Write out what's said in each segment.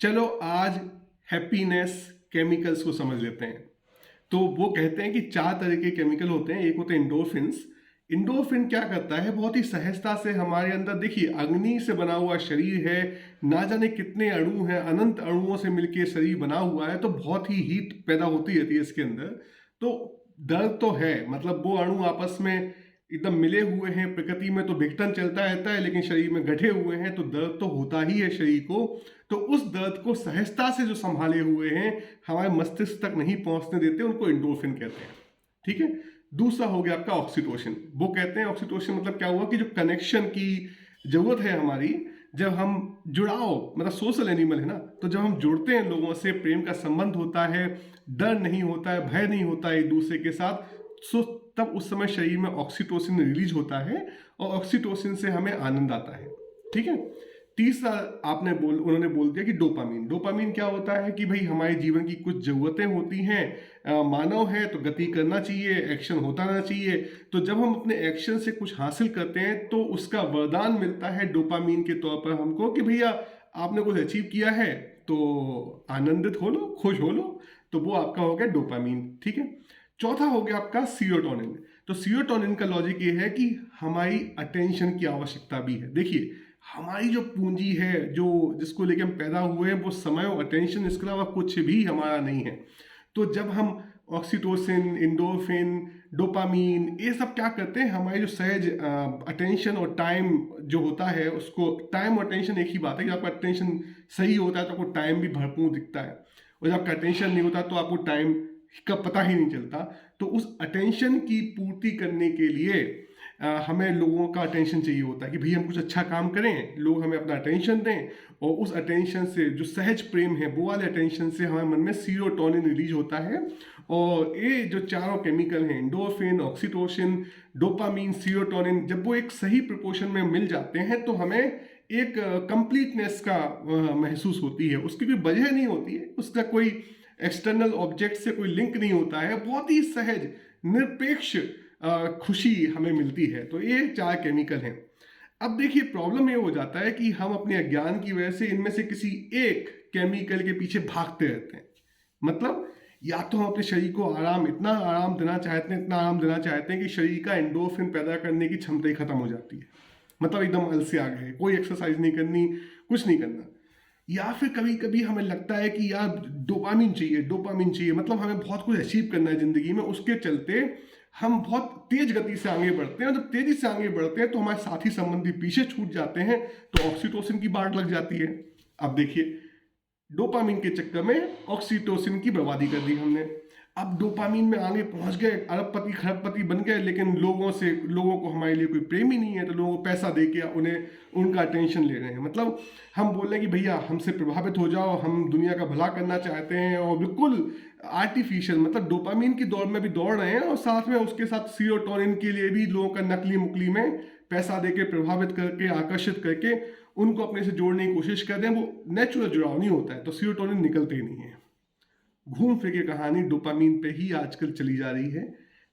चलो आज happiness chemicals को समझ लेते हैं। तो वो कहते हैं कि 4 तरह के केमिकल होते हैं। एक होते हैं एंडोर्फिन्स। एंडोर्फिन क्या करता है, बहुत ही सहजता से हमारे अंदर, देखिए अग्नि से बना हुआ शरीर है, ना जाने कितने अणु हैं, अनंत अणुओं से मिलके शरीर बना हुआ है, तो बहुत ही हीट पैदा होती रहती है इसके अंदर। तो दर्द तो है, मतलब वो अणु आपस में एकदम मिले हुए हैं। प्रकृति में तो विघटन चलता रहता है, लेकिन शरीर में गठे हुए हैं, तो दर्द तो होता ही है शरीर को। तो उस दर्द को सहजता से जो संभाले हुए हैं, हमारे मस्तिष्क तक नहीं पहुंचने देते, उनको एंडोर्फिन कहते हैं। ठीक है। दूसरा हो गया आपका ऑक्सीटोसिन। वो कहते हैं ऑक्सीटोसिन मतलब क्या हुआ कि जो कनेक्शन की जरूरत है हमारी, जब हम जुड़ाव, मतलब सोशल एनिमल है ना, तो जब हम जुड़ते हैं लोगों से, प्रेम का संबंध होता है, डर नहीं होता है, भय नहीं होता है एक दूसरे के साथ, सो तब उस समय शरीर में ऑक्सीटोसिन रिलीज होता है और ऑक्सीटोसिन से हमें आनंद आता है। ठीक है। तीसरा उन्होंने बोल दिया कि डोपामीन। डोपामीन क्या होता है कि भाई हमारे जीवन की कुछ जरूरतें होती हैं, मानव है तो गति करना चाहिए, एक्शन होता रहना चाहिए। तो जब हम अपने एक्शन से कुछ हासिल करते हैं तो उसका वरदान मिलता है डोपामीन के तौर पर हमको कि भैया आपने कुछ अचीव किया है तो आनंदित हो लो, खुश हो लो। तो वो आपका हो गया डोपामीन। ठीक है। चौथा हो गया आपका सीरोटोनिन। तो सीरोटोनिन का लॉजिक ये है कि हमारी अटेंशन की आवश्यकता भी है। देखिए हमारी जो पूंजी है, जो जिसको लेके हम पैदा हुए हैं, वो समय और अटेंशन, इसके अलावा कुछ भी हमारा नहीं है। तो जब हम ऑक्सीटोसिन, इंडोर्फिन, डोपामीन, ये सब क्या करते हैं, हमारी जो सहज अटेंशन और टाइम जो होता है, उसको, टाइम और अटेंशन एक ही बात है कि आपका अटेंशन सही होता है तो आपको टाइम भी भरपूर दिखता है, और जब आपका अटेंशन नहीं होता तो आपको टाइम का पता ही नहीं चलता। तो उस अटेंशन की पूर्ति करने के लिए हमें लोगों का अटेंशन चाहिए होता है कि भैया हम कुछ अच्छा काम करें, लोग हमें अपना अटेंशन दें, और उस अटेंशन से जो सहज प्रेम है, वो वाले अटेंशन से हमारे मन में सीरोटोनिन रिलीज होता है। और ये जो चारों केमिकल हैं, एंडोर्फिन, ऑक्सीटोसिन, डोपामीन, सीरोटोनिन, जब वो एक सही प्रोपोर्शन में मिल जाते हैं तो हमें एक कंप्लीटनेस का महसूस होती है। उसकी कोई वजह नहीं होती है, उसका कोई एक्सटर्नल ऑब्जेक्ट से कोई लिंक नहीं होता है, बहुत ही सहज निरपेक्ष खुशी हमें मिलती है। तो ये 4 केमिकल हैं। अब देखिए प्रॉब्लम ये हो जाता है कि हम अपने अज्ञान की वजह से इनमें से किसी एक केमिकल के पीछे भागते रहते हैं। मतलब या तो हम अपने शरीर को आराम, इतना आराम देना चाहते हैं, इतना आराम देना चाहते हैं कि शरीर का एंडोर्फिन पैदा करने की क्षमता ही खत्म हो जाती है, मतलब एकदम अलसे आ गए, कोई एक्सरसाइज नहीं करनी, कुछ नहीं करना। या फिर कभी कभी हमें लगता है कि यार डोपामिन चाहिए, डोपामिन चाहिए, मतलब हमें बहुत कुछ अचीव करना है जिंदगी में, उसके चलते हम बहुत तेज गति से आगे बढ़ते हैं। और जब तेजी से आगे बढ़ते हैं तो हमारे साथी संबंधी पीछे छूट जाते हैं, तो ऑक्सीटोसिन की बाट लग जाती है। अब देखिए डोपामिन के चक्कर में ऑक्सीटोसिन की बर्बादी कर दी हमने। अब डोपामिन में आगे पहुंच गए, अरबपति खरबपति बन गए, लेकिन लोगों को हमारे लिए कोई प्रेम ही नहीं है, तो लोगों को पैसा दे के उन्हें उनका अटेंशन ले रहे हैं। मतलब हम बोल रहे हैं कि भैया हमसे प्रभावित हो जाओ, हम दुनिया का भला करना चाहते हैं, और बिल्कुल आर्टिफिशियल, मतलब डोपामिन की दौड़ में भी दौड़ रहे हैं, और साथ में उसके साथ सीरोटोनिन के लिए भी लोगों का नकली मुकली में पैसा दे के, प्रभावित करके, आकर्षित करके उनको अपने से जोड़ने की कोशिश करते हैं। वो नेचुरल जुड़ाव नहीं होता है, तो सीरोटोनिन निकलते ही नहीं है। घूम फिर के कहानी डोपामीन पे ही आजकल चली जा रही है।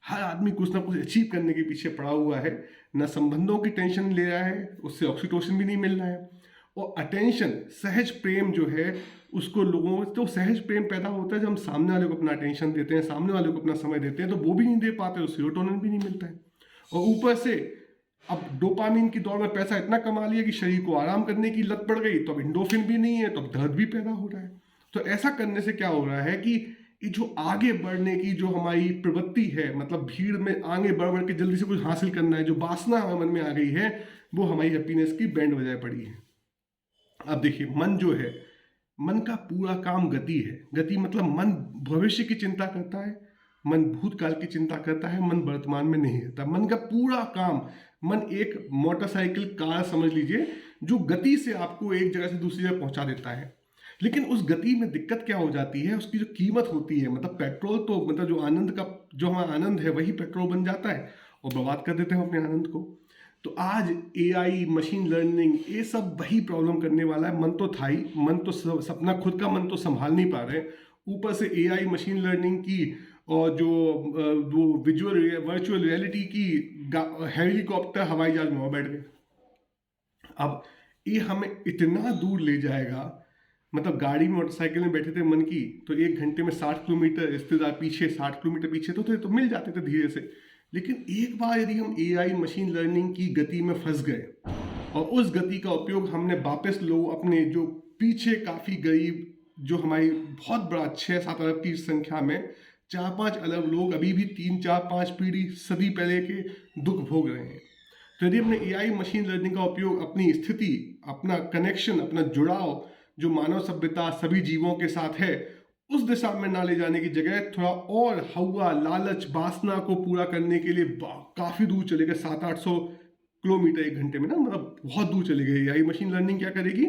हर आदमी कुछ ना कुछ अचीव करने के पीछे पड़ा हुआ है, ना संबंधों की टेंशन ले रहा है, उससे ऑक्सीटोसिन भी नहीं मिल रहा है। और अटेंशन, सहज प्रेम जो है, उसको लोगों तो सहज प्रेम पैदा होता है जब हम सामने वाले को अपना अटेंशन देते हैं, सामने वाले को अपना समय देते हैं, तो वो भी नहीं दे पाते, तो सीरोटोनिन भी नहीं मिलता है। और ऊपर से अब डोपामीन की दौड़ में पैसा इतना कमा लिया कि शरीर को आराम करने की लत पड़ गई, तो अब एंडोर्फिन भी नहीं है, तो अब दर्द भी पैदा हो रहा है। तो ऐसा करने से क्या हो रहा है कि ये जो आगे बढ़ने की जो हमारी प्रवृत्ति है, मतलब भीड़ में आगे बढ़ बढ़ के जल्दी से कुछ हासिल करना है, जो वासना हमारे मन में आ गई है, वो हमारी हैप्पीनेस की बैंड बजाय पड़ी है। अब देखिए मन जो है, मन का पूरा काम गति है। गति मतलब मन भविष्य की चिंता करता है, मन भूतकाल की चिंता करता है, मन वर्तमान में नहीं रहता। मन का पूरा काम, मन एक मोटरसाइकिल, कार समझ लीजिए, जो गति से आपको एक जगह से दूसरी जगह पहुंचा देता है। लेकिन उस गति में दिक्कत क्या हो जाती है, उसकी जो कीमत होती है, मतलब पेट्रोल तो, मतलब जो आनंद का, जो हमारा आनंद है वही पेट्रोल बन जाता है, और बर्बाद कर देते हैं अपने आनंद को। तो आज एआई, मशीन लर्निंग, ये सब वही प्रॉब्लम करने वाला है। मन तो था ही, मन तो अपना खुद का मन तो संभाल नहीं पा रहे, ऊपर से एआई, मशीन लर्निंग की, और जो वो वर्चुअल रियलिटी की हेलीकॉप्टर, हवाई जहाज में बैठ गए। अब ये हमें इतना दूर ले जाएगा, मतलब गाड़ी में मोटरसाइकिल में बैठे थे मन की, तो 1 घंटे में 60 किलोमीटर, रिश्तेदार पीछे 60 किलोमीटर पीछे तो थे, तो मिल जाते थे धीरे से। लेकिन एक बार यदि हम एआई मशीन लर्निंग की गति में फंस गए और उस गति का उपयोग हमने वापस लोग अपने जो पीछे काफ़ी गरीब, जो हमारी बहुत बड़ा 6-7 अरब की संख्या में 4-5 अलग लोग अभी भी 3-4-5 पीढ़ी सदी पहले के दुख भोग रहे हैं। तो यदि हमने एआई मशीन लर्निंग का उपयोग अपनी स्थिति, अपना कनेक्शन, अपना जुड़ाव जो मानव सभ्यता सभी जीवों के साथ है, उस दिशा में ना ले जाने की जगह थोड़ा और हवा, लालच, वासना को पूरा करने के लिए काफ़ी दूर चले गए, 700-800 किलोमीटर 1 घंटे में ना, मतलब बहुत दूर चले गए। एआई मशीन लर्निंग क्या करेगी,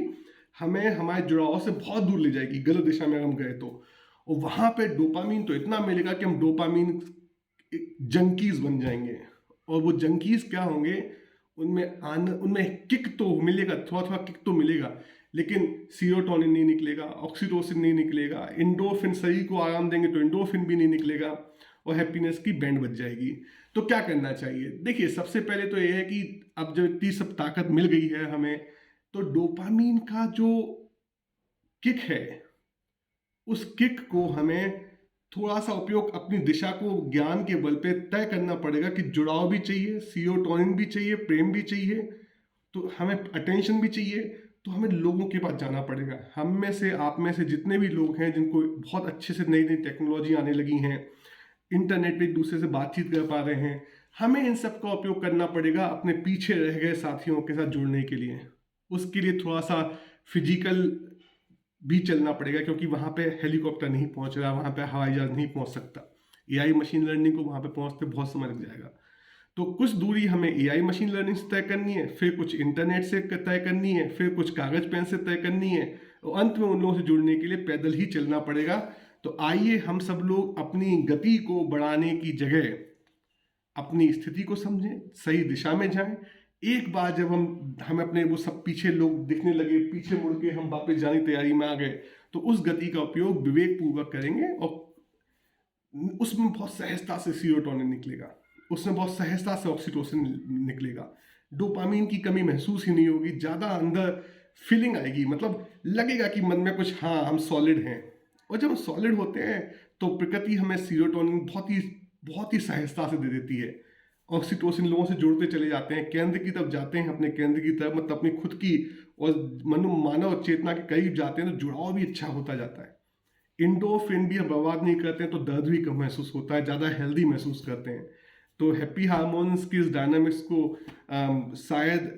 हमें हमारे जुड़ाव से बहुत दूर ले जाएगी गलत दिशा में अगर हम गए तो। और वहाँ पे डोपामीन तो इतना मिलेगा कि हम डोपामीन जंकीज बन जाएंगे। और वो जंकीज क्या होंगे, उनमें किक तो मिलेगा, थोड़ा थोड़ा किक तो मिलेगा, लेकिन सीरोटोनिन नहीं निकलेगा, ऑक्सीटोसिन नहीं निकलेगा, इंडोर्फिन शरीर को आराम देंगे तो इंडोर्फिन भी नहीं निकलेगा, और हैप्पीनेस की बैंड बज जाएगी। तो क्या करना चाहिए? देखिए, सबसे पहले तो ये है कि अब जब इतनी सब ताकत मिल गई है हमें, तो डोपामीन का जो किक है, उस किक को हमें थोड़ा सा उपयोग अपनी दिशा को ज्ञान के बल पे तय करना पड़ेगा कि जुड़ाव भी चाहिए, सीरोटोनिन भी चाहिए, प्रेम भी चाहिए, तो हमें अटेंशन भी चाहिए। तो हमें लोगों के पास जाना पड़ेगा। हम में से, आप में से जितने भी लोग हैं जिनको बहुत अच्छे से नई नई टेक्नोलॉजी आने लगी हैं, इंटरनेट पे एक दूसरे से बातचीत कर पा रहे हैं, हमें इन सब का उपयोग करना पड़ेगा अपने पीछे रह गए साथियों के साथ जुड़ने के लिए। उसके लिए थोड़ा सा फिजिकल भी चलना पड़ेगा, क्योंकि वहाँ पे हेलीकॉप्टर नहीं पहुँच रहा, वहाँ पे हवाई जहाज नहीं पहुँच सकता। एआई मशीन लर्निंग को वहाँ पे पहुँचते बहुत समय लग जाएगा। तो कुछ दूरी हमें एआई मशीन लर्निंग से तय करनी है, फिर कुछ इंटरनेट से तय करनी है, फिर कुछ कागज पेन से तय करनी है, और अंत में उन लोगों से जुड़ने के लिए पैदल ही चलना पड़ेगा। तो आइए हम सब लोग अपनी गति को बढ़ाने की जगह अपनी स्थिति को समझें, सही दिशा में जाएं। एक बार जब हम अपने वो सब पीछे लोग दिखने लगे, पीछे मुड़ के हम वापस जाने की तैयारी में आ गए, तो उस गति का उपयोग विवेक पूर्वक करेंगे, और उसमें बहुत सहजता से सीरोटोनिन निकलेगा, उसमें बहुत सहजता से ऑक्सीटोसिन निकलेगा, डोपामीन की कमी महसूस ही नहीं होगी, ज़्यादा अंदर फीलिंग आएगी, मतलब लगेगा कि मन में कुछ, हाँ हम सॉलिड हैं। और जब हम सॉलिड होते हैं तो प्रकृति हमें सीरोटोनिन बहुत ही सहजता से दे देती है। ऑक्सीटोसिन लोगों से जुड़ते चले जाते हैं, केंद्र की तरफ जाते हैं, अपने केंद्र की तरफ, मतलब अपनी खुद की और मानव चेतना के करीब जाते हैं, तो जुड़ाव भी अच्छा होता जाता है। इंडोर्फिन भी हम बर्बाद नहीं करते हैं तो दर्द भी कम महसूस होता है, ज़्यादा हेल्दी महसूस करते हैं। तो हैप्पी हार्मोन्स की इस डायनामिक्स को शायद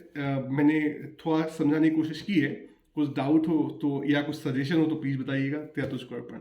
मैंने थोड़ा समझाने की कोशिश की है। कुछ डाउट हो तो या कुछ सजेशन हो तो प्लीज़ बताइएगा। तेरा तुझको अर्पण।